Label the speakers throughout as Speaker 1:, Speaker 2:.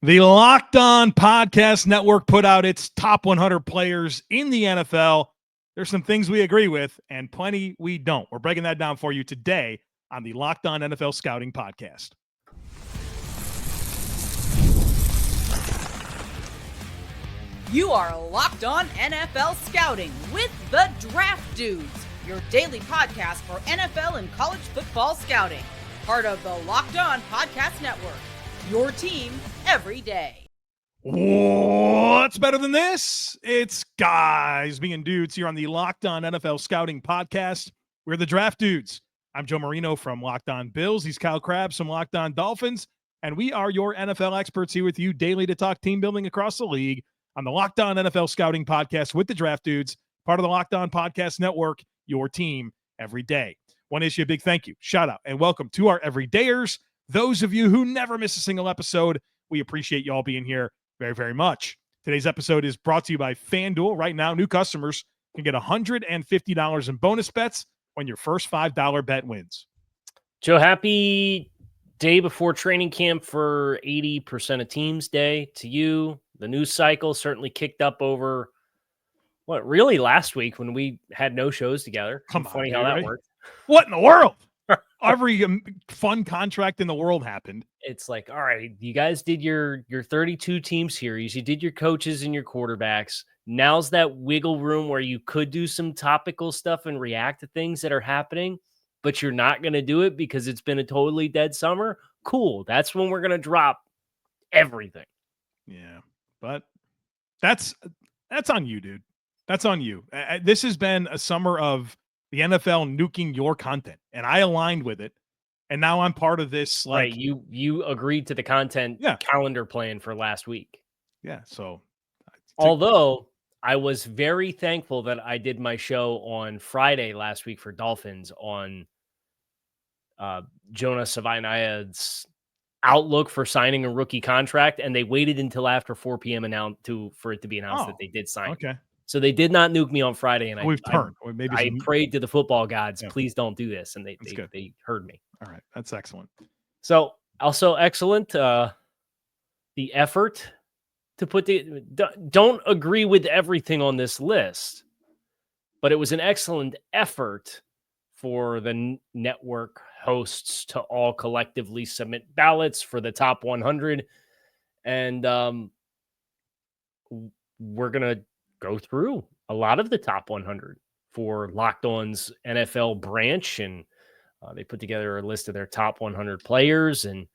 Speaker 1: The Locked On Podcast Network put out its top 100 players in the NFL. There's some things we agree with and plenty we don't. We're breaking that down for you today on the Locked On NFL Scouting Podcast.
Speaker 2: You are Locked On NFL Scouting with the Draft Dudes, your daily podcast for NFL and college football scouting. Part of the Locked On Podcast Network, your team every day.
Speaker 1: What's better than this? It's guys being dudes here on the Locked On NFL Scouting Podcast. We're the Draft Dudes. I'm Joe Marino from Locked On Bills. He's Kyle Krabs from Locked On Dolphins. And we are your NFL experts here with you daily to talk team building across the league on the Locked On NFL Scouting Podcast with the Draft Dudes, part of the Locked On Podcast Network, your team every day. Want to issue a big thank you, shout out, and welcome to our everydayers. Those of you who never miss a single episode, we appreciate you all being here very, very much. Today's episode is brought to you by FanDuel. Right now, new customers can get $150 in bonus bets when your first $5 bet wins.
Speaker 3: Joe, happy day before training camp for 80% of teams day to you. The news cycle certainly kicked up over, really last week when we had no shows together. Funny how that worked.
Speaker 1: What in the world? Every fun contract in the world happened.
Speaker 3: It's like, all right, you guys did your 32-team series. You did your coaches and your quarterbacks. Now's that wiggle room where you could do some topical stuff and react to things that are happening, but you're not going to do it because it's been a totally dead summer. Cool. That's when we're going to drop everything.
Speaker 1: Yeah, but that's on you, dude. That's on you. This has been a summer of the NFL nuking your content, and I aligned with it, and now I'm part of this. Like,
Speaker 3: right, you agreed to the content calendar plan for last week.
Speaker 1: Yeah, so
Speaker 3: although I was very thankful that I did my show on Friday last week for Dolphins on Jonah Savainaya's outlook for signing a rookie contract, and they waited until after 4 p.m. for it to be announced that they did sign.
Speaker 1: Okay.
Speaker 3: So they did not nuke me on Friday, and I prayed to the football gods, please don't do this, and they heard me.
Speaker 1: All right, that's excellent.
Speaker 3: So also excellent, the effort to put don't agree with everything on this list, but it was an excellent effort for the network hosts to all collectively submit ballots for the top 100, and we're gonna go through a lot of the top 100 for Locked On's NFL branch, and they put together a list of their top 100 players, and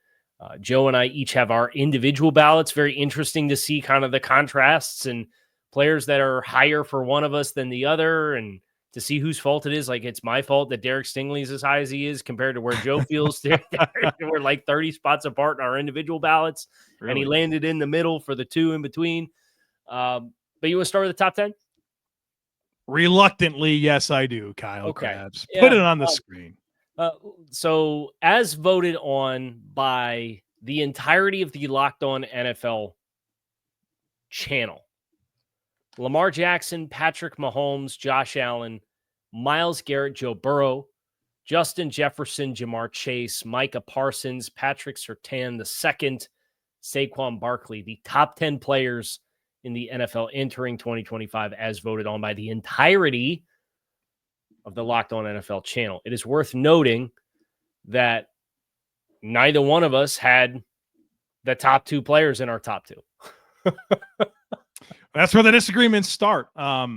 Speaker 3: Joe and I each have our individual ballots. Very interesting to see kind of the contrasts and players that are higher for one of us than the other, and to see whose fault it is. Like, it's my fault that Derek Stingley's as high as he is compared to where Joe feels. We're like 30 spots apart in our individual ballots, and he landed in the middle for the two in between. But you want to start with the top 10?
Speaker 1: Reluctantly, yes, I do, Kyle.
Speaker 3: Okay.
Speaker 1: Krabs. Put it on the screen.
Speaker 3: So as voted on by the entirety of the Locked On NFL channel, Lamar Jackson, Patrick Mahomes, Josh Allen, Myles Garrett, Joe Burrow, Justin Jefferson, Jamar Chase, Micah Parsons, Patrick Surtain II, Saquon Barkley, the top 10 players in the NFL entering 2025 as voted on by the entirety of the Locked On NFL channel. It is worth noting that neither one of us had the top two players in our top two.
Speaker 1: That's where the disagreements start. I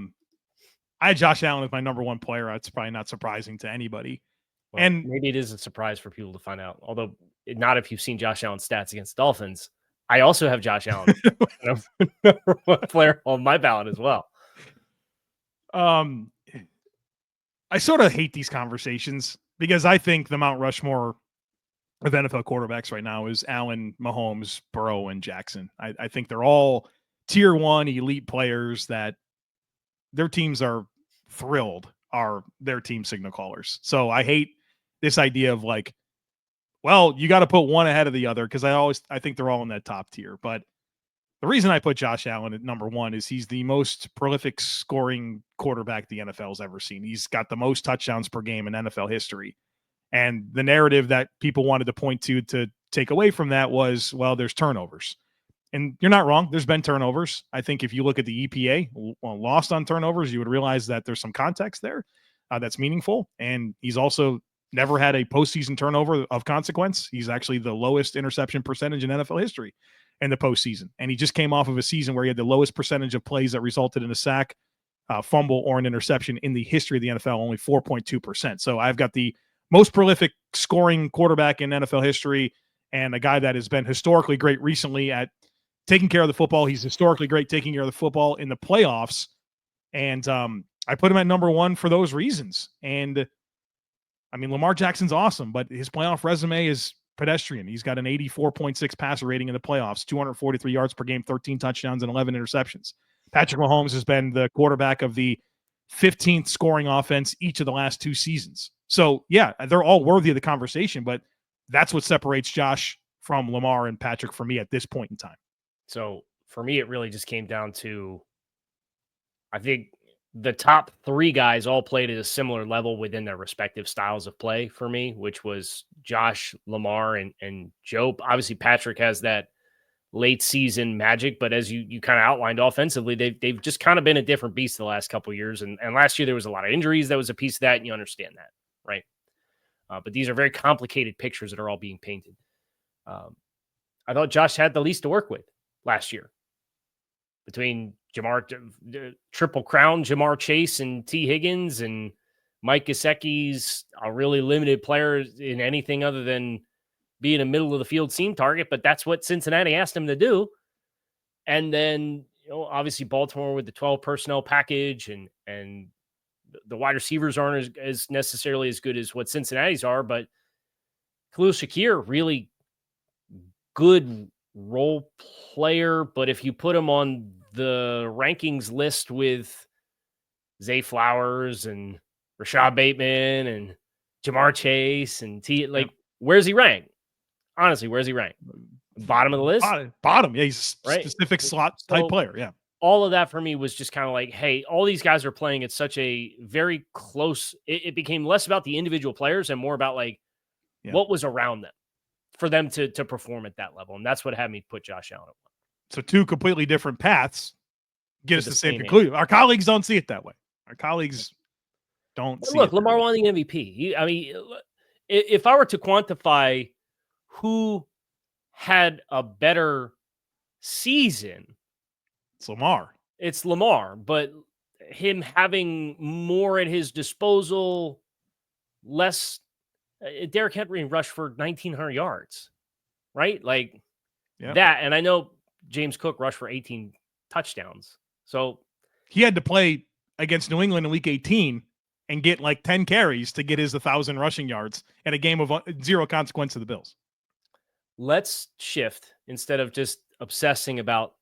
Speaker 1: had Josh Allen as my number one player. That's probably not surprising to anybody.
Speaker 3: Well, and maybe it is a surprise for people to find out, although not if you've seen Josh Allen's stats against Dolphins. I also have Josh Allen, number one player on my ballot as well.
Speaker 1: I sort of hate these conversations because I think the Mount Rushmore of NFL quarterbacks right now is Allen, Mahomes, Burrow, and Jackson. I think they're all tier one elite players that their teams are thrilled are their team signal callers. So I hate this idea of like, well, you got to put one ahead of the other because I think they're all in that top tier. But the reason I put Josh Allen at number one is he's the most prolific scoring quarterback the NFL's ever seen. He's got the most touchdowns per game in NFL history. And the narrative that people wanted to point to take away from that was, well, there's turnovers. And you're not wrong. There's been turnovers. I think if you look at the EPA, lost on turnovers, you would realize that there's some context there that's meaningful. And he's also never had a postseason turnover of consequence. He's actually the lowest interception percentage in NFL history in the postseason. And he just came off of a season where he had the lowest percentage of plays that resulted in a sack, fumble, or an interception in the history of the NFL, only 4.2%. So I've got the most prolific scoring quarterback in NFL history and a guy that has been historically great recently at taking care of the football. He's historically great taking care of the football in the playoffs. And I put him at number one for those reasons. And I mean, Lamar Jackson's awesome, but his playoff resume is pedestrian. He's got an 84.6 passer rating in the playoffs, 243 yards per game, 13 touchdowns, and 11 interceptions. Patrick Mahomes has been the quarterback of the 15th scoring offense each of the last 2 seasons. So, yeah, they're all worthy of the conversation, but that's what separates Josh from Lamar and Patrick for me at this point in time.
Speaker 3: So for me, it really just came down to, I think the top 3 guys all played at a similar level within their respective styles of play for me, which was Josh, Lamar, and Joe. Obviously, Patrick has that late season magic, but as you kind of outlined offensively, they've just kind of been a different beast the last couple of years. And last year there was a lot of injuries. That was a piece of that, and you understand that, right? But these are very complicated pictures that are all being painted. I thought Josh had the least to work with last year between Triple Crown, Jamar Chase and T. Higgins, and Mike Gesicki's a really limited player in anything other than being a middle of the field seam target, but that's what Cincinnati asked him to do. And then, obviously Baltimore with the 12 personnel package and the wide receivers aren't as necessarily as good as what Cincinnati's are, but Khalil Shakir, really good role player. But if you put him on the rankings list with Zay Flowers and Rashad Bateman and Jamar Chase and where's he ranked? Honestly, where's he ranked? Bottom of the list?
Speaker 1: Bottom. Yeah, he's a
Speaker 3: right?
Speaker 1: specific slot type player. Yeah.
Speaker 3: All of that for me was just kind of like, hey, all these guys are playing at such a very close. It became less about the individual players and more about what was around them for them to perform at that level. And that's what had me put Josh Allen at 1.
Speaker 1: So 2 completely different paths get us the same conclusion. Our colleagues don't see it that way. Our colleagues don't see it.
Speaker 3: Look, Lamar won the MVP. I mean, if I were to quantify who had a better season, it's Lamar, but him having more at his disposal, less. Derrick Henry rushed for 1,900 yards, right? That. And I know James Cook rushed for 18 touchdowns. So
Speaker 1: he had to play against New England in week 18 and get 10 carries to get his 1,000 rushing yards in a game of 0 consequence to the Bills.
Speaker 3: Let's shift instead of just obsessing about.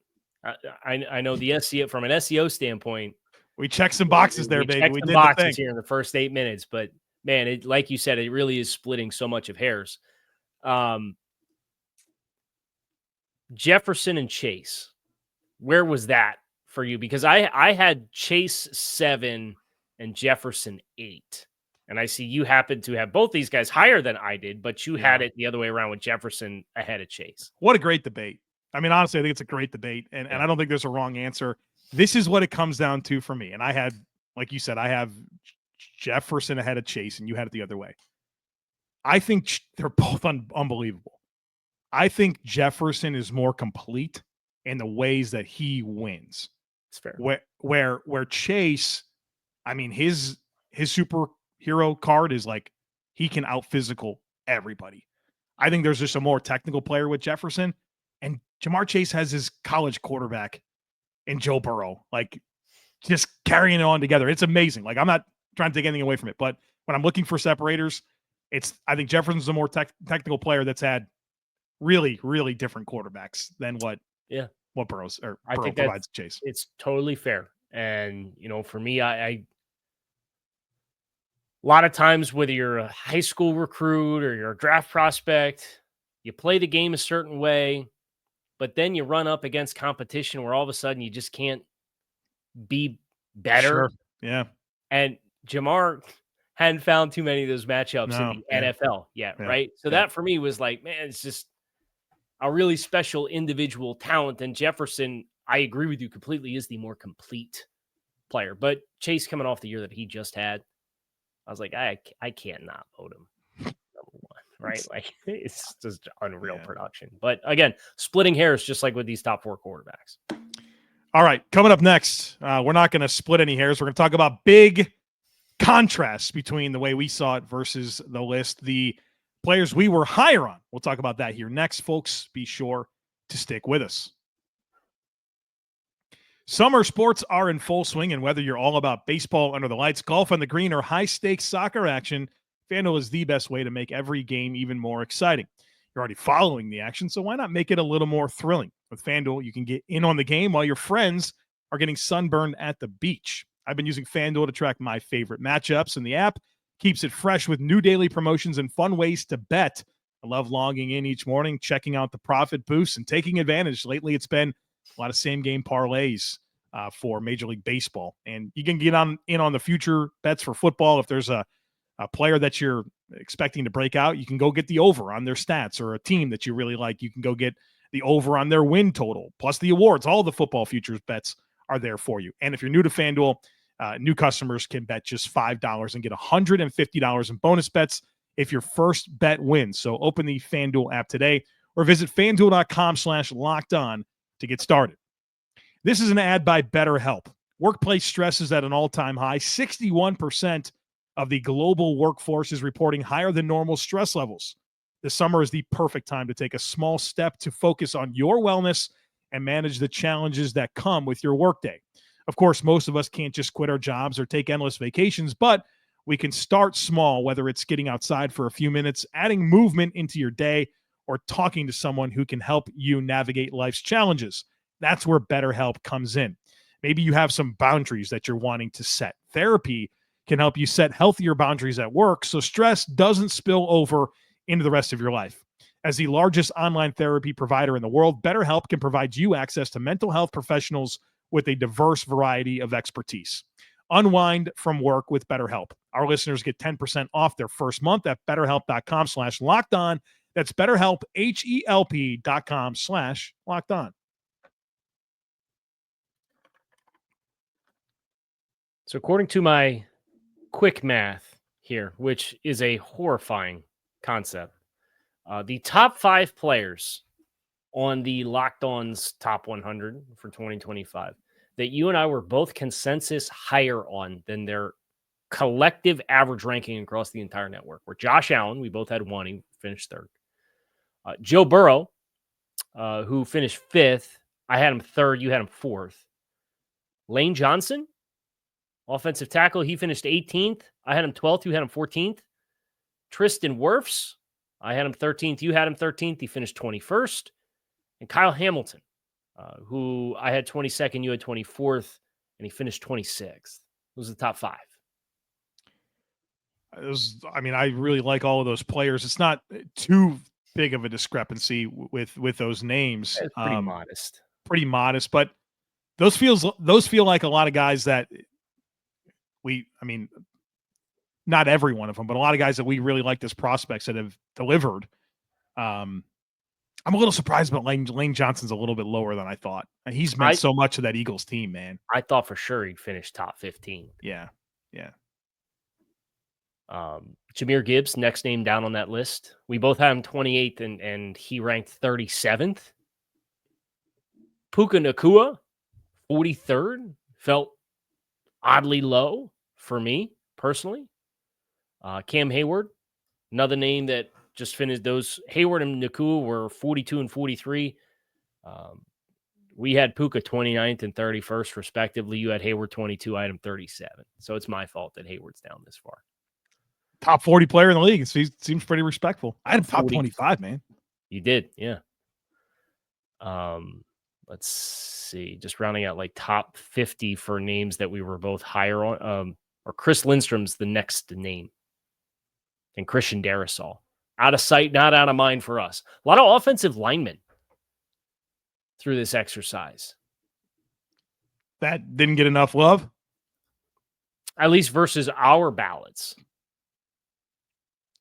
Speaker 3: I know the SEO from an SEO standpoint.
Speaker 1: We check some boxes there, baby. We did
Speaker 3: boxes
Speaker 1: the thing
Speaker 3: here in the first 8 minutes, but man, like you said, it really is splitting so much of hairs. Jefferson and Chase, where was that for you? Because I had Chase 7 and Jefferson 8. And I see you happen to have both these guys higher than I did, but you had it the other way around with Jefferson ahead of Chase.
Speaker 1: What a great debate. I mean, honestly, I think it's a great debate, and I don't think there's a wrong answer. This is what it comes down to for me. And I had, like you said, I have Jefferson ahead of Chase, and you had it the other way. I think they're both unbelievable. I think Jefferson is more complete in the ways that he wins.
Speaker 3: It's fair.
Speaker 1: Where Chase, I mean, his superhero card is he can out physical everybody. I think there's just a more technical player with Jefferson, and Jamar Chase has his college quarterback in Joe Burrow, just carrying it on together. It's amazing. I'm not trying to take anything away from it, but when I'm looking for separators, I think Jefferson's a more technical player that's had really, really different quarterbacks than what Burrow provides Chase.
Speaker 3: It's totally fair. And, for me, I a lot of times, whether you're a high school recruit or you're a draft prospect, you play the game a certain way, but then you run up against competition where all of a sudden you just can't be better.
Speaker 1: Sure. Yeah.
Speaker 3: And Jamar hadn't found too many of those matchups in the NFL yet, right? So that for me was man, it's just a really special individual talent. And Jefferson, I agree with you completely, is the more complete player. But Chase coming off the year that he just had, I was like, I can't not vote him number one, right? Like, it's just unreal production. But again, splitting hairs just like with these top 4 quarterbacks.
Speaker 1: All right, coming up next, we're not going to split any hairs. We're going to talk about big contrasts between the way we saw it versus the list, the players we were higher on. We'll talk about that here next, folks. Be sure to stick with us. Summer sports are in full swing, and whether you're all about baseball under the lights, golf on the green, or high-stakes soccer action, FanDuel is the best way to make every game even more exciting. You're already following the action, so why not make it a little more thrilling? With FanDuel, you can get in on the game while your friends are getting sunburned at the beach. I've been using FanDuel to track my favorite matchups, and the app keeps it fresh with new daily promotions and fun ways to bet. I love logging in each morning, checking out the profit boosts, and taking advantage. Lately, it's been a lot of same-game parlays for Major League Baseball. And you can get in on the future bets for football. If there's a player that you're expecting to break out, you can go get the over on their stats, or a team that you really like, you can go get the over on their win total, plus the awards. All the football futures bets are there for you. And if you're new to FanDuel, new customers can bet just $5 and get $150 in bonus bets if your first bet wins. So open the FanDuel app today or visit FanDuel.com/lockedon to get started. This is an ad by BetterHelp. Workplace stress is at an all-time high. 61% of the global workforce is reporting higher than normal stress levels. This summer is the perfect time to take a small step to focus on your wellness and manage the challenges that come with your workday. Of course, most of us can't just quit our jobs or take endless vacations, but we can start small, whether it's getting outside for a few minutes, adding movement into your day, or talking to someone who can help you navigate life's challenges. That's where BetterHelp comes in. Maybe you have some boundaries that you're wanting to set. Therapy can help you set healthier boundaries at work so stress doesn't spill over into the rest of your life. As the largest online therapy provider in the world, BetterHelp can provide you access to mental health professionals with a diverse variety of expertise. Unwind from work with BetterHelp. Our listeners get 10% off their first month at BetterHelp.com/lockedon. That's BetterHelp, HELP.com/lockedon.
Speaker 3: So according to my quick math here, which is a horrifying concept, the top 5 players on the Locked On's top 100 for 2025 that you and I were both consensus higher on than their collective average ranking across the entire network were Josh Allen. We both had 1. He finished 3rd. Joe Burrow, who finished 5th. I had him 3rd. You had him 4th. Lane Johnson, offensive tackle. He finished 18th. I had him 12th. You had him 14th. Tristan Wirfs, I had him 13th. You had him 13th. He finished 21st. And Kyle Hamilton, who I had 22nd. You had 24th. And he finished 26th. Those are the top 5.
Speaker 1: I really like all of those players. It's not too big of a discrepancy with those names.
Speaker 3: It's pretty modest.
Speaker 1: Pretty modest, but those feel like a lot of guys that not every one of them, but a lot of guys that we really like as prospects that have delivered. I'm a little surprised, but Lane Johnson's a little bit lower than I thought. And he's meant so much to that Eagles team, man.
Speaker 3: I thought for sure he'd finish top 15.
Speaker 1: Yeah.
Speaker 3: Jahmyr Gibbs, next name down on that list. We both had him 28th, and he ranked 37th. Puka Nacua, 43rd, felt oddly low for me personally. Cam Hayward, another name that just finished. Those Hayward and Nacua were 42 and 43. We had Puka 29th and 31st, respectively. You had Hayward 22. I had him 37. So it's my fault that Hayward's down this far.
Speaker 1: Top 40 player in the league. It seems pretty respectful. I had him top 25, man.
Speaker 3: You did, yeah. Let's see. Just rounding out like top 50 for names that we were both higher on. Or Chris Lindstrom's the next name. And Christian Darrisaw. Out of sight, not out of mind for us. A lot of offensive linemen through this exercise.
Speaker 1: That didn't get enough love?
Speaker 3: At least versus our ballots.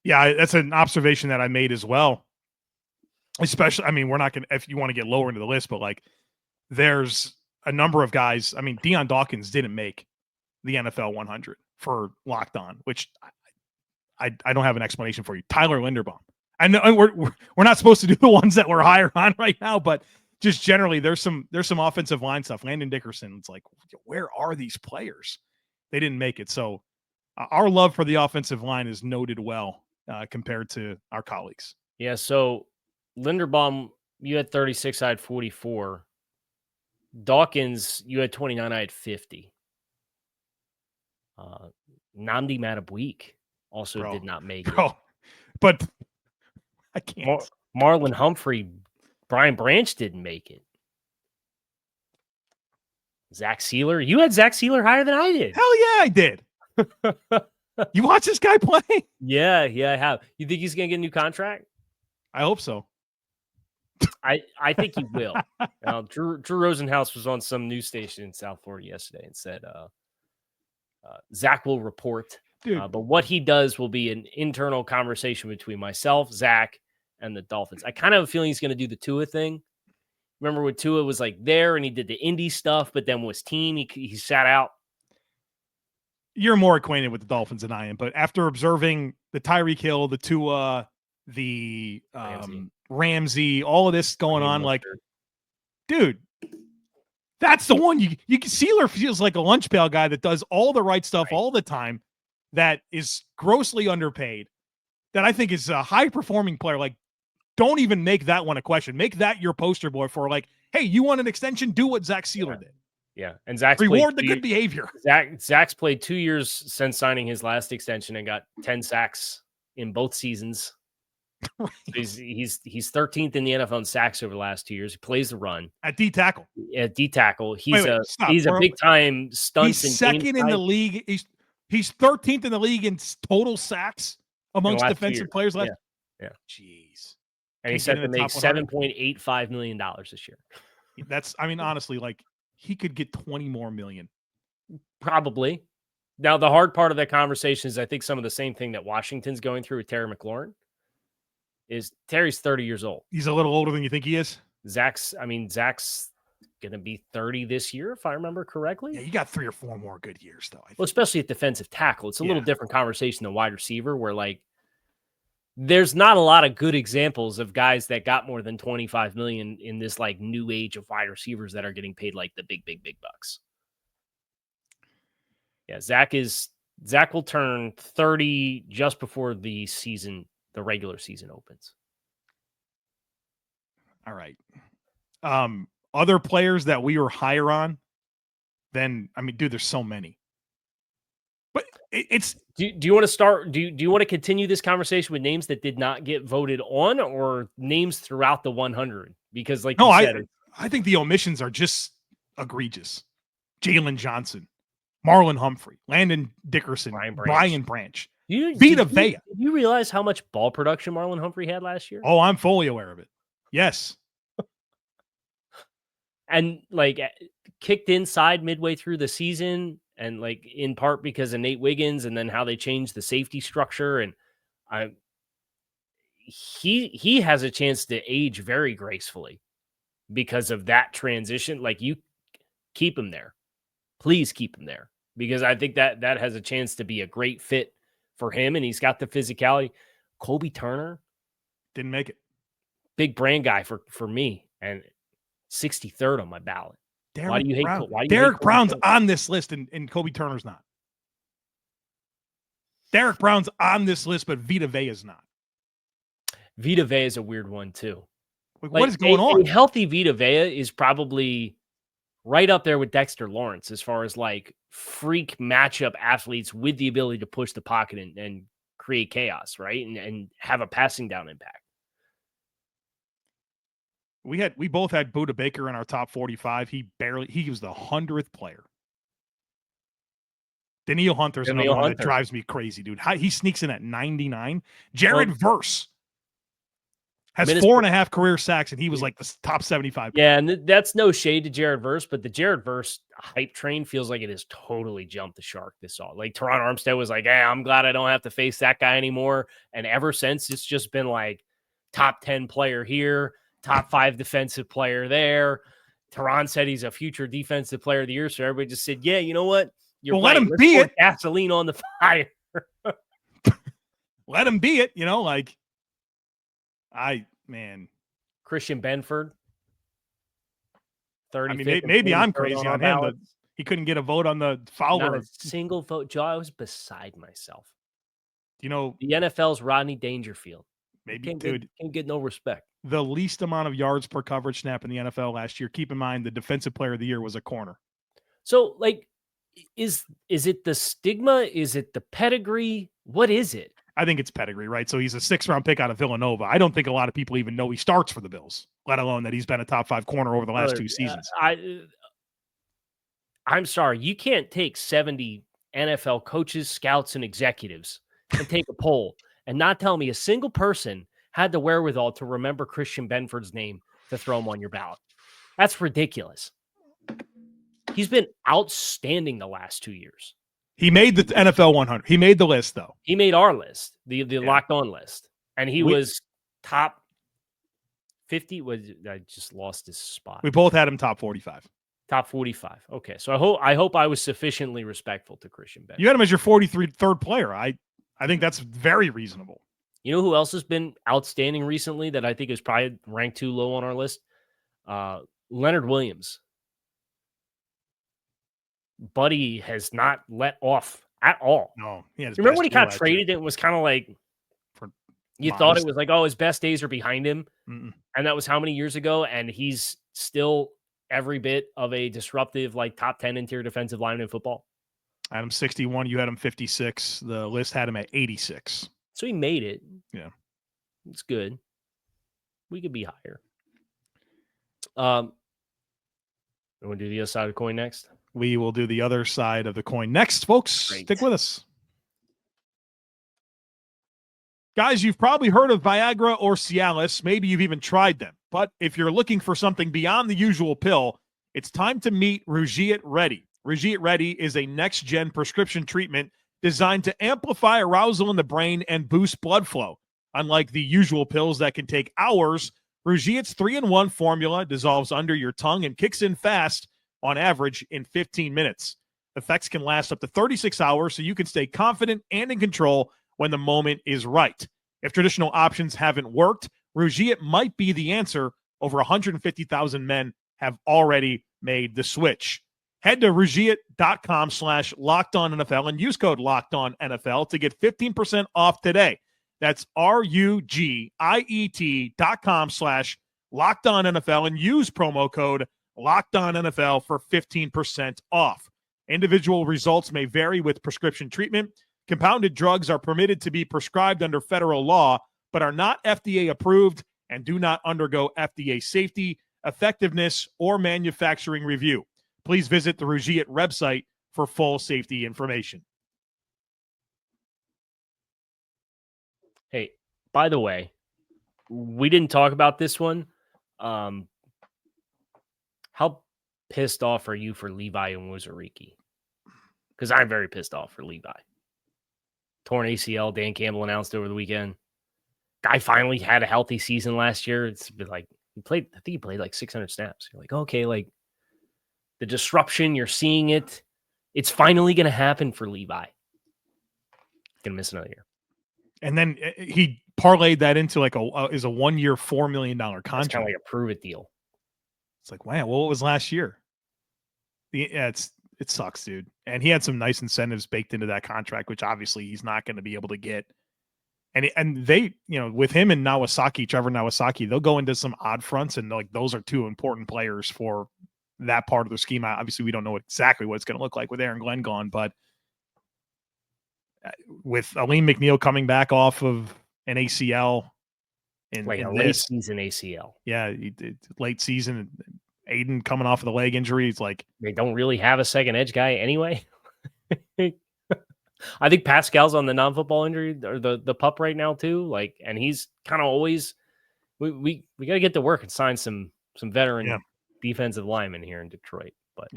Speaker 1: Yeah, that's an observation that I made as well. Especially, I mean, we're not going to, if you want to get lower into the list, but like there's a number of guys. I mean, Deion Dawkins didn't make the NFL 100 for Locked On, which I don't have an explanation for you. Tyler Linderbaum. I know we're not supposed to do the ones that we're higher on right now, but just generally there's some offensive line stuff. Landon Dickerson, it's like, where are these players? They didn't make it. So our love for the offensive line is noted well compared to our colleagues.
Speaker 3: Yeah, so Linderbaum, you had 36, I had 44. Dawkins, you had 29, I had 50. Nnamdi Matabweek also did not make it.
Speaker 1: But I can't.
Speaker 3: Marlon Humphrey, Brian Branch didn't make it. Zach Sieler, you had Zach Sieler higher than I did.
Speaker 1: Hell yeah, I did. You watch this guy play?
Speaker 3: Yeah, I have. You think he's going to get a new contract?
Speaker 1: I hope so.
Speaker 3: I think he will. Drew Rosenhaus was on some news station in South Florida yesterday and said Zach will report. But what he does will be an internal conversation between myself, Zach, and the Dolphins. I kind of have a feeling he's going to do the Tua thing. Remember when Tua was like there and he did the Indy stuff, but then with his team, he sat out.
Speaker 1: You're more acquainted with the Dolphins than I am, but after observing the Tyreek Hill, the Tua, the Ramsey, all of this going on, like, dude, that's the one you can. Sieler feels like a lunch pail guy that does all the right stuff all the time, that is grossly underpaid, that I think is a high performing player. Like, don't even make that one a question. Make that your poster boy for like, hey, you want an extension? Do what Zach Sieler did.
Speaker 3: Yeah, and Zach's
Speaker 1: reward the good behavior.
Speaker 3: Zach's played 2 years since signing his last extension and got 10 sacks in both seasons. Right. So he's 13th in the NFL in sacks over the last 2 years. He plays the run
Speaker 1: at D tackle.
Speaker 3: At D tackle, he's a big time stunt.
Speaker 1: He's second in the league. He's 13th in the league in total sacks amongst defensive players.
Speaker 3: Yeah.
Speaker 1: Jeez.
Speaker 3: And he's set to make $7.85 million this year.
Speaker 1: That's, I mean, honestly, like, he could get 20 more million.
Speaker 3: Probably. Now, the hard part of that conversation is I think some of the same thing that Washington's going through with Terry McLaurin is Terry's 30 years old.
Speaker 1: He's a little older than you think he is.
Speaker 3: Zach's going to be 30 this year, if I remember correctly.
Speaker 1: Yeah, you got 3 or 4 more good years, though.
Speaker 3: Well, especially at defensive tackle. It's a little different conversation than wide receiver, where, like, there's not a lot of good examples of guys that got more than 25 million in this like new age of wide receivers that are getting paid like the big bucks. Yeah, Zach will turn 30 just before the regular season opens.
Speaker 1: All right. Other players that we were higher on than, I mean, dude, there's so many. But it's.
Speaker 3: Do you want to start? Do you want to continue this conversation with names that did not get voted on, or names throughout the 100? Because, like,
Speaker 1: I think the omissions are just egregious. Jalen Johnson, Marlon Humphrey, Landon Dickerson, Brian Branch, Vita Vea.
Speaker 3: Did you realize how much ball production Marlon Humphrey had last year?
Speaker 1: Oh, I'm fully aware of it. Yes.
Speaker 3: And, like, kicked inside midway through the season. And, like, in part because of Nate Wiggins and then how they changed the safety structure. And he has a chance to age very gracefully because of that transition. Like, you keep him there. Please keep him there. Because I think that has a chance to be a great fit for him. And he's got the physicality. Kobe Turner.
Speaker 1: Didn't make it.
Speaker 3: Big brand guy for me. And 63rd on my ballot. Why do you hate
Speaker 1: Derek Brown's on this list and Kobe Turner's not? Derek Brown's on this list, but Vita Vea is not.
Speaker 3: Vita Vea is a weird one, too.
Speaker 1: Like, what is going on?
Speaker 3: A healthy Vita Vea is probably right up there with Dexter Lawrence as far as, like, freak matchup athletes with the ability to push the pocket and create chaos, right? And have a passing down impact.
Speaker 1: We both had Budda Baker in our top 45. He was the 100th player. Daniil Hunter's another one that drives me crazy, dude. He sneaks in at 99. Jared Verse has 4.5 career sacks, and he was like the top 75.
Speaker 3: Yeah, and that's no shade to Jared Verse, but the Jared Verse hype train feels like it has totally jumped the shark this all. Like, Teron Armstead was like, hey, I'm glad I don't have to face that guy anymore. And ever since, it's just been like, top 10 player here, top 5 defensive player there. Tehran said he's a future defensive player of the year. So everybody just said, yeah, you know what? You're
Speaker 1: Well,
Speaker 3: right.
Speaker 1: let him
Speaker 3: Let's
Speaker 1: be
Speaker 3: pour
Speaker 1: it.
Speaker 3: gasoline on the fire.
Speaker 1: Let him be it.
Speaker 3: Christian Benford.
Speaker 1: 35th maybe I'm crazy on him. But he couldn't get a vote on the Fowler.
Speaker 3: Not a single vote. Joe, I was beside myself.
Speaker 1: The
Speaker 3: NFL's Rodney Dangerfield.
Speaker 1: Maybe,
Speaker 3: can't get no respect.
Speaker 1: The least amount of yards per coverage snap in the NFL last year. Keep in mind, the defensive player of the year was a corner.
Speaker 3: So, is it the stigma? Is it the pedigree? What is it?
Speaker 1: I think it's pedigree, right? So he's a 6th-round pick out of Villanova. I don't think a lot of people even know he starts for the Bills, let alone that he's been a top 5 corner over the last 2 seasons.
Speaker 3: I'm sorry. You can't take 70 NFL coaches, scouts, and executives and take a poll and not tell me a single person had the wherewithal to remember Christian Benford's name to throw him on your ballot. That's ridiculous. He's been outstanding the last 2 years.
Speaker 1: He made the NFL 100. He made the list, though.
Speaker 3: He made our list, the Locked On list. And he was top 50. I just lost his spot.
Speaker 1: We both had him top 45.
Speaker 3: Top 45. Okay. So I hope I was sufficiently respectful to Christian Benford.
Speaker 1: You had him as your 43rd player. I think that's very reasonable.
Speaker 3: You know who else has been outstanding recently that I think is probably ranked too low on our list? Leonard Williams. Buddy has not let off at all.
Speaker 1: No.
Speaker 3: Remember when he got traded? It was kind of like you thought it was like, oh, his best days are behind him.
Speaker 1: Mm-mm.
Speaker 3: And that was how many years ago? And he's still every bit of a disruptive, top 10 interior defensive lineman in football.
Speaker 1: I had him 61. You had him 56. The list had him at 86.
Speaker 3: So he made it.
Speaker 1: Yeah.
Speaker 3: It's good. We could be higher. We want to do the other side of the coin next?
Speaker 1: We will do the other side of the coin next, folks.
Speaker 3: Great.
Speaker 1: Stick with us. Guys, you've probably heard of Viagra or Cialis. Maybe you've even tried them. But if you're looking for something beyond the usual pill, it's time to meet Rugiet Ready. Rugiet Ready is a next-gen prescription treatment designed to amplify arousal in the brain and boost blood flow. Unlike the usual pills that can take hours, Rugiet's 3-in-1 formula dissolves under your tongue and kicks in fast, on average, in 15 minutes. Effects can last up to 36 hours, so you can stay confident and in control when the moment is right. If traditional options haven't worked, Rugiet might be the answer. Over 150,000 men have already made the switch. Head to Rugiet.com/LockedOnNFL and use code LockedOnNFL to get 15% off today. That's RUGIET.com/LockedOnNFL and use promo code LockedOnNFL for 15% off. Individual results may vary with prescription treatment. Compounded drugs are permitted to be prescribed under federal law, but are not FDA approved and do not undergo FDA safety, effectiveness, or manufacturing review. Please visit the Rugiet website for full safety information.
Speaker 3: Hey, by the way, we didn't talk about this one. How pissed off are you for Levi and Wuzariki? Because I'm very pissed off for Levi. Torn ACL, Dan Campbell announced over the weekend. Guy finally had a healthy season last year. It's been I think he played 600 snaps. You're like, okay, the disruption, you're seeing it. It's finally going to happen for Levi. Going to miss another year.
Speaker 1: And then he parlayed that into a 1-year, $4 million contract.
Speaker 3: It's kind of like a prove it deal.
Speaker 1: It's like, wow, what was last year? It sucks, dude. And he had some nice incentives baked into that contract, which obviously he's not going to be able to get. And they, with him and Trevor Nawasaki, they'll go into some odd fronts, and those are two important players for that part of the scheme. Obviously, we don't know exactly what it's going to look like with Aaron Glenn gone, but with Aleem McNeil coming back off of an ACL in
Speaker 3: late season ACL.
Speaker 1: Yeah, late season. Aiden coming off of the leg injury. It's like
Speaker 3: they don't really have a second edge guy anyway. I think Pascal's on the non-football injury or the pup right now too. And he's kind of always we got to get to work and sign some veteran defensive linemen here in Detroit. But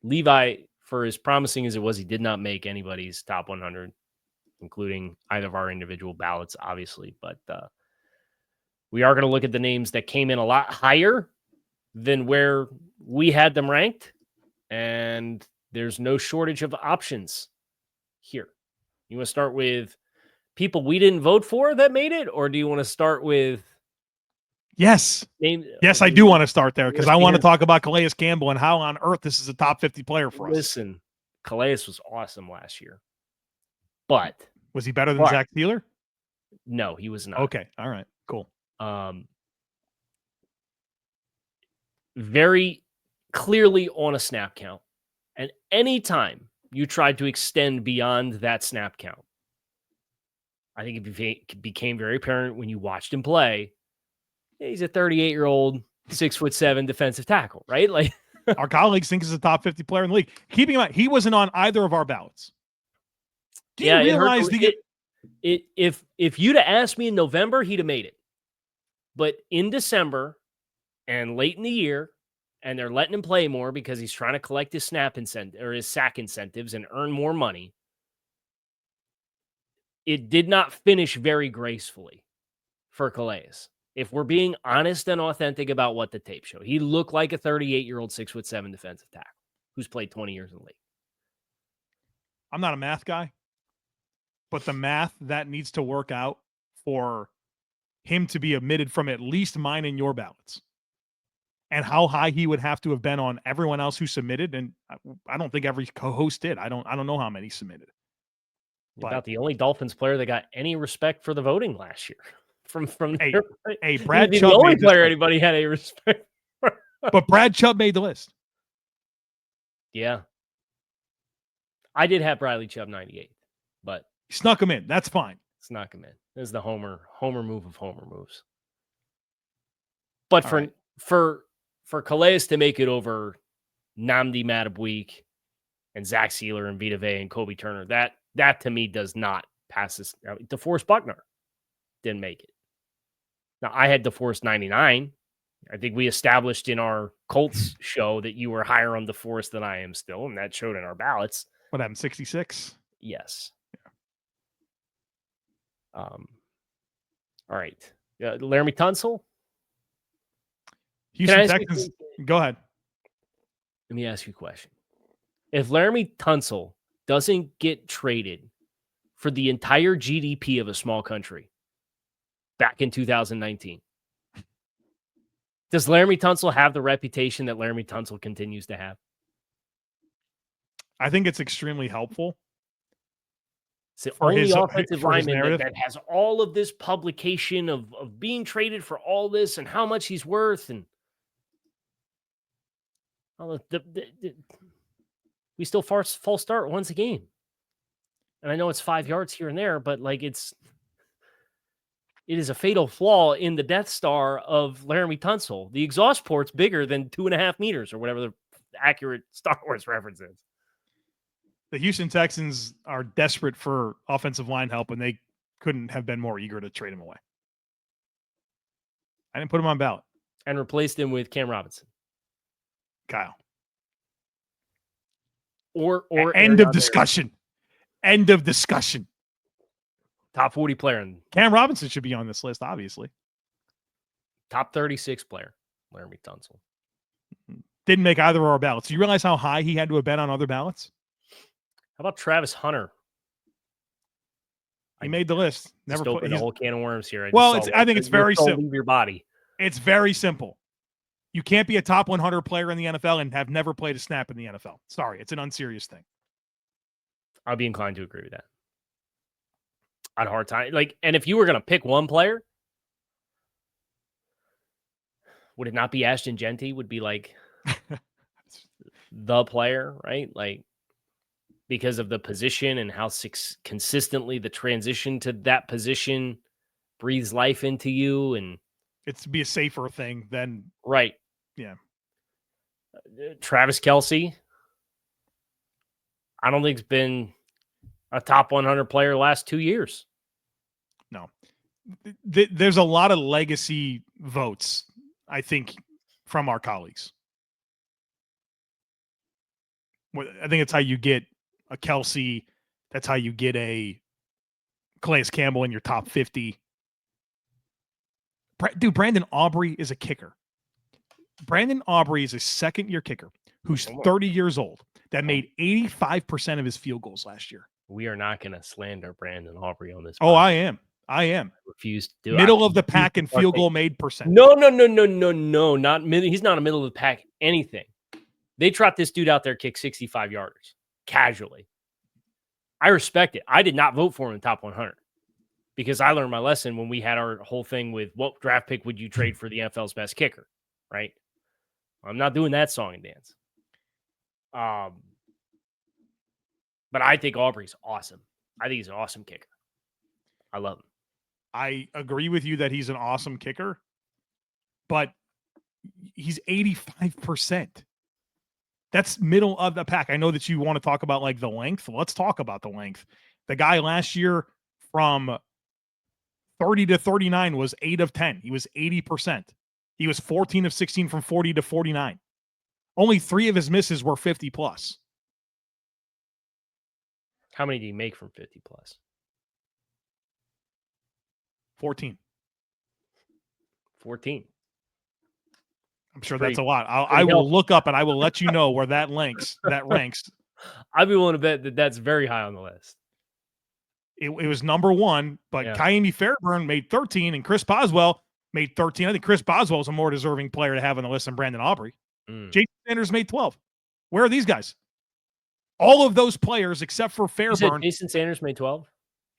Speaker 3: Levi, for as promising as it was, he did not make anybody's top 100 including either of our individual ballots, obviously. But we are going to look at the names that came in a lot higher than where we had them ranked. And there's no shortage of options here. You want to start with people we didn't vote for that made it? Or do you want to start with...
Speaker 1: Yes. Yes, I do want to start there because I want to talk about Calais Campbell and how on earth this is a top 50 player for us.
Speaker 3: Listen, Calais was awesome last year. But...
Speaker 1: was he better than Zach Sieler?
Speaker 3: No, he was not.
Speaker 1: Okay. All right. Cool.
Speaker 3: Very clearly on a snap count. And anytime you tried to extend beyond that snap count, I think it became very apparent when you watched him play. He's a 38-year-old, 6'7" defensive tackle, right? Like
Speaker 1: our colleagues think he's a top 50 player in the league. Keeping in mind, he wasn't on either of our ballots. Do you realize
Speaker 3: if you'd have asked me in November, he'd have made it. But in December and late in the year, and they're letting him play more because he's trying to collect his snap incentive or his sack incentives and earn more money. It did not finish very gracefully for Calais. If we're being honest and authentic about what the tape showed, he looked like a 38-year-old, 6'7" defensive tackle who's played 20 years in the league.
Speaker 1: I'm not a math guy, but the math that needs to work out for him to be omitted from at least mine and your ballots, and how high he would have to have been on everyone else who submitted. And I don't think every co-host did. I don't know how many submitted.
Speaker 3: About the only Dolphins player that got any respect for the voting last year. From
Speaker 1: Brad
Speaker 3: the
Speaker 1: Chubb,
Speaker 3: only player anybody had a respect for.
Speaker 1: But Brad Chubb made the list.
Speaker 3: Yeah, I did have Bradley Chubb 98, but
Speaker 1: he snuck him in. That's fine.
Speaker 3: Snuck him in. This is the Homer move of Homer moves. But for Calais to make it over Nnamdi Madubuike and Zach Sieler and Vita Vea and Kobe Turner, that to me does not pass this. DeForest Buckner didn't make it. Now, I had DeForest 99. I think we established in our Colts show that you were higher on DeForest than I am still, and that showed in our ballots.
Speaker 1: What happened, 66?
Speaker 3: Yes. Yeah. All right. Laramie Tunsil?
Speaker 1: Houston Texans. Go ahead.
Speaker 3: Let me ask you a question. If Laramie Tunsil doesn't get traded for the entire GDP of a small country back in 2019, does Laramie Tunsil have the reputation that Laramie Tunsil continues to have?
Speaker 1: I think it's extremely helpful.
Speaker 3: It's the only offensive lineman that has all of this publication of being traded for all this and how much he's worth. And we still false start once a game. And I know it's 5 yards here and there, but it is a fatal flaw in the Death Star of Laramie Tunsil. The exhaust port's bigger than 2.5 meters or whatever the accurate Star Wars reference is.
Speaker 1: The Houston Texans are desperate for offensive line help, and they couldn't have been more eager to trade him away. I didn't put him on ballot.
Speaker 3: And replaced him with Cam Robinson.
Speaker 1: Kyle.
Speaker 3: Or
Speaker 1: end of discussion. End of discussion.
Speaker 3: Top 40 player.
Speaker 1: Cam Robinson should be on this list, obviously.
Speaker 3: Top 36 player, Laramie Tunsil.
Speaker 1: Didn't make either of our ballots. Do you realize how high he had to have been on other ballots?
Speaker 3: How about Travis Hunter?
Speaker 1: He made the list.
Speaker 3: Never opened a whole can of worms here.
Speaker 1: I think it's very simple.
Speaker 3: Leave your body.
Speaker 1: It's very simple. You can't be a top 100 player in the NFL and have never played a snap in the NFL. Sorry, it's an unserious thing.
Speaker 3: I'll be inclined to agree with that. I had a hard time. And if you were going to pick one player, would it not be Ashton Genty? Would be the player, right? Because of the position and how consistently the transition to that position breathes life into you, and
Speaker 1: it's to be a safer thing than
Speaker 3: right.
Speaker 1: Yeah.
Speaker 3: Travis Kelce, I don't think it's been a top 100 player the last 2 years.
Speaker 1: No. There's a lot of legacy votes, I think, from our colleagues. I think it's how you get a Kelce. That's how you get a Calais Campbell in your top 50. Dude, Brandon Aubrey is a kicker. Brandon Aubrey is a second-year kicker who's 30 years old that made 85% of his field goals last year.
Speaker 3: We are not going to slander Brandon Aubrey on this.
Speaker 1: Oh, I am. I
Speaker 3: refuse to do
Speaker 1: middle of the pack in field goal made percent.
Speaker 3: No. Not middle. He's not a middle of the pack anything. They trot this dude out there kick 65 yarders casually. I respect it. I did not vote for him in top 100 because I learned my lesson when we had our whole thing with what draft pick would you trade for the NFL's best kicker, right? I'm not doing that song and dance. But I think Aubrey's awesome. I think he's an awesome kicker. I love him.
Speaker 1: I agree with you that he's an awesome kicker, but he's 85%. That's middle of the pack. I know that you want to talk about like the length. Let's talk about the length. The guy last year from 30 to 39 was 8 of 10. He was 80%. He was 14 of 16 from 40 to 49. Only 3 of his misses were 50 plus.
Speaker 3: How many do you make from 50 plus?
Speaker 1: 14.
Speaker 3: 14.
Speaker 1: I'm sure that's a lot. I will look up and I will let you know where that ranks.
Speaker 3: I'd be willing to bet that that's very high on the list.
Speaker 1: It was number 1, but Kaimi Fairburn made 13 and Chris Boswell made 13. I think Chris Boswell is a more deserving player to have on the list than Brandon Aubrey. Jason Sanders made 12. Where are these guys? All of those players except for Fairburn.
Speaker 3: Jason Sanders made 12?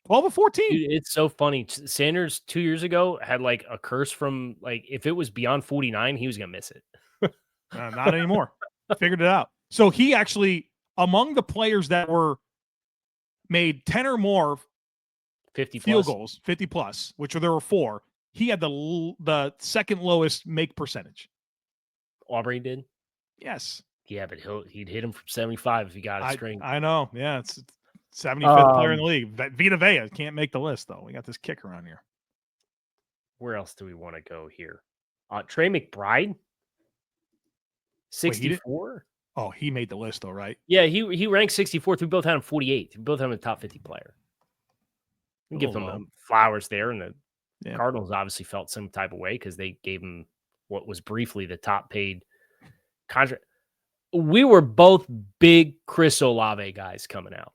Speaker 1: 12 of 14.
Speaker 3: Dude, it's so funny. Sanders 2 years ago had like a curse from like if it was beyond 49, he was going to miss it.
Speaker 1: Not anymore. Figured it out. So he actually, among the players that were made 10 or more
Speaker 3: 50
Speaker 1: field goals, 50 plus, which there were 4, he had the second lowest make percentage.
Speaker 3: Aubrey did?
Speaker 1: Yes.
Speaker 3: Yeah, but he'd hit him from 75 if he got it straight.
Speaker 1: I know. Yeah, it's 75th player in the league. Vita Vea can't make the list, though. We got this kicker on here.
Speaker 3: Where else do we want to go here? Trey McBride? 64?
Speaker 1: He made the list, though, right?
Speaker 3: Yeah, he ranked 64th. We both had him 48th. We both had him a top 50 player. We give them flowers there, and the Cardinals obviously felt some type of way because they gave him what was briefly the top paid contract. We were both big Chris Olave guys coming out.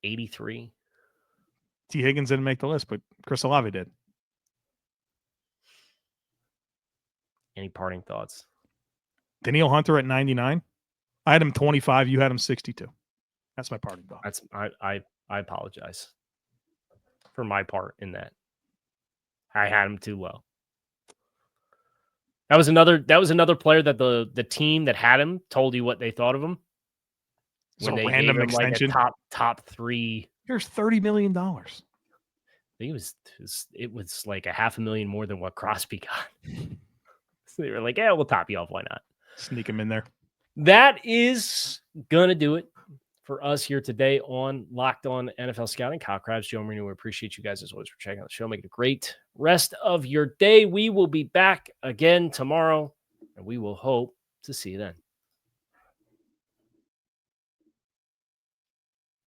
Speaker 3: 83.
Speaker 1: T. Higgins didn't make the list, but Chris Olave did.
Speaker 3: Any parting thoughts?
Speaker 1: Danielle Hunter at 99. I had him 25. You had him 62. That's my parting thought.
Speaker 3: I apologize for my part in that. I had him too low. That was another player that the team that had him told you what they thought of him.
Speaker 1: When they random gave him extension.
Speaker 3: Like a top 3.
Speaker 1: Here's $30 million.
Speaker 3: I think it was like $500,000 more than what Crosby got. So they were like, "Yeah, we'll top you off. Why not?"
Speaker 1: Sneak him in there.
Speaker 3: That is gonna do it for us here today on Locked On NFL Scouting. Kyle Krabs, Joe Marino, we appreciate you guys as always for checking out the show. Make it a great rest of your day. We will be back again tomorrow, and we will hope to see you then.